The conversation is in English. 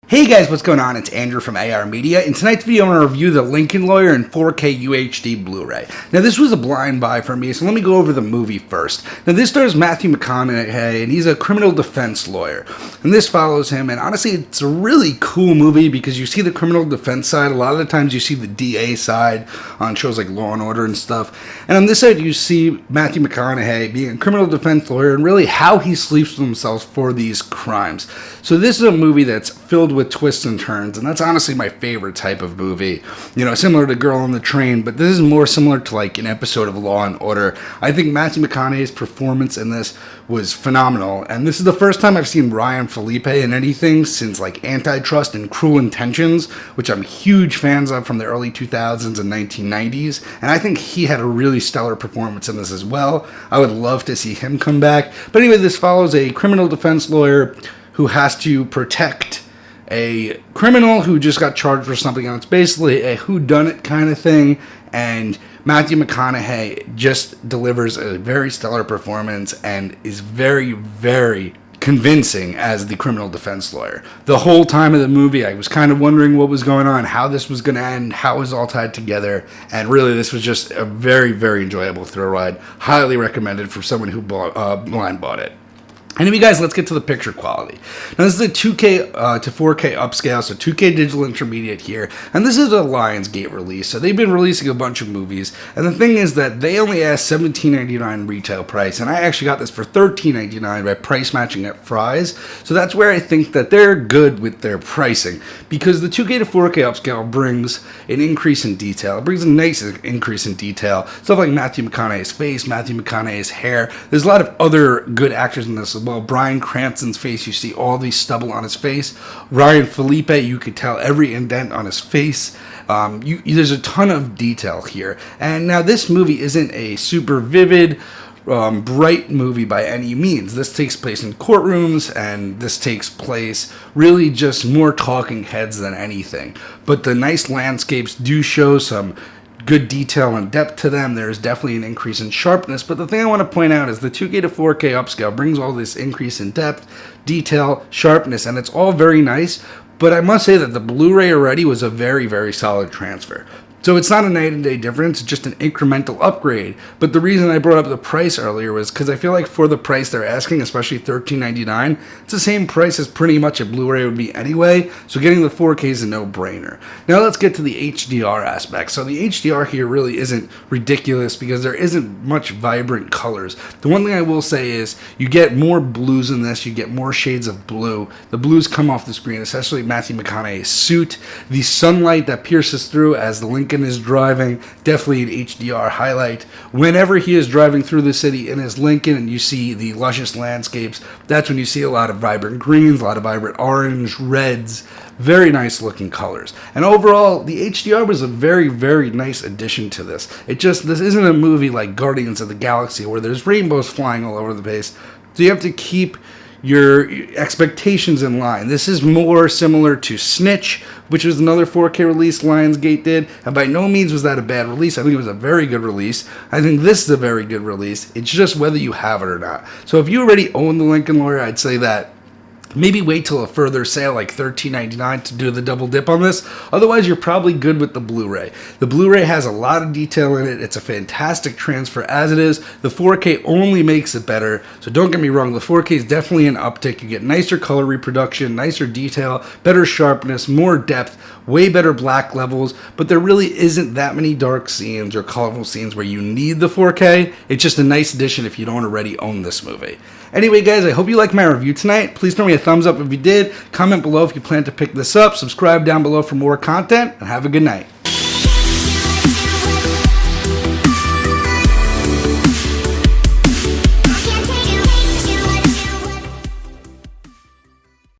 Hey guys, what's going on? It's Andrew from AR Media. In tonight's video, I'm going to review The Lincoln Lawyer in 4K UHD Blu-Ray. Now, this was a blind buy for me, so let me go over the movie first. Now, this stars Matthew McConaughey, and he's a criminal defense lawyer. And this follows him, and honestly, it's a really cool movie because you see the criminal defense side. A lot of the times you see the DA side on shows like Law & Order and stuff. And on this side, you see Matthew McConaughey being a criminal defense lawyer and really how he sleeps with himself for these crimes. So this is a movie that's filled with twists and turns, and that's honestly my favorite type of movie. You know, similar to Girl on the Train, but this is more similar to like an episode of Law and Order. I think Matthew McConaughey's performance in this was phenomenal, and this is the first time I've seen Ryan Felipe in anything since like Antitrust and Cruel Intentions, which I'm huge fans of from the early 2000s and 1990s, and I think he had a really stellar performance in this as well. I would love to see him come back. But anyway, this follows a criminal defense lawyer who has to protect a criminal who just got charged for something, and it's basically a whodunit kind of thing, and Matthew McConaughey just delivers a very stellar performance and is very, very convincing as the criminal defense lawyer. The whole time of the movie, I was kind of wondering what was going on, how this was going to end, how it was all tied together, and really this was just a very, very enjoyable thrill ride. Highly recommended for someone who blind bought it. Anyway, guys, let's get to the picture quality. Now, this is a 2K to 4K upscale, so 2K digital intermediate here, and this is a Lionsgate release, so they've been releasing a bunch of movies, and the thing is that they only asked $17.99 retail price, and I actually got this for $13.99 by price matching at Fry's, so that's where I think that they're good with their pricing, because the 2K to 4K upscale brings an increase in detail. It brings a nice increase in detail, stuff like Matthew McConaughey's face, Matthew McConaughey's hair. There's a lot of other good actors in this as well. Bryan Cranston's face, you see all these stubble on his face. Ryan Felipe, you could tell every indent on his face. There's a ton of detail here. And now this movie isn't a super vivid, bright movie by any means. This takes place in courtrooms, and this takes place really just more talking heads than anything. But the nice landscapes do show some good detail and depth to them. There's definitely an increase in sharpness, but the thing I want to point out is the 2K to 4K upscale brings all this increase in depth, detail, sharpness, and it's all very nice, but I must say that the Blu-ray already was a very, very solid transfer. So it's not a night and day difference, it's just an incremental upgrade. But the reason I brought up the price earlier was because I feel like for the price they're asking, especially $13.99, it's the same price as pretty much a Blu-ray would be anyway, so getting the 4K is a no-brainer. Now let's get to the HDR aspect. So the HDR here really isn't ridiculous because there isn't much vibrant colors. The one thing I will say is you get more blues in this, you get more shades of blue. The blues come off the screen, especially Matthew McConaughey's suit. The sunlight that pierces through as the Lincoln is driving, definitely an HDR highlight. Whenever he is driving through the city in his Lincoln and you see the luscious landscapes, that's when you see a lot of vibrant greens, a lot of vibrant orange, reds, very nice looking colors. And overall, the HDR was a very, very nice addition to this. This isn't a movie like Guardians of the Galaxy where there's rainbows flying all over the place, so you have to keep your expectations in line. This is more similar to Snitch, which was another 4K release Lionsgate did, and by no means was that a bad release. I think it was a very good release. I think this is a very good release. It's just whether you have it or not. So if you already own The Lincoln Lawyer, I'd say that maybe wait till a further sale like $13.99 to do the double dip on this. Otherwise, you're probably good with the Blu-ray. The Blu-ray has a lot of detail in it. It's a fantastic transfer as it is. The 4K only makes it better. So don't get me wrong, the 4K is definitely an uptick. You get nicer color reproduction, nicer detail, better sharpness, more depth, way better black levels, but there really isn't that many dark scenes or colorful scenes where you need the 4K. It's just a nice addition if you don't already own this movie. Anyway, guys, I hope you liked my review tonight. Please throw me a thumbs up if you did. Comment below if you plan to pick this up. Subscribe down below for more content, and have a good night.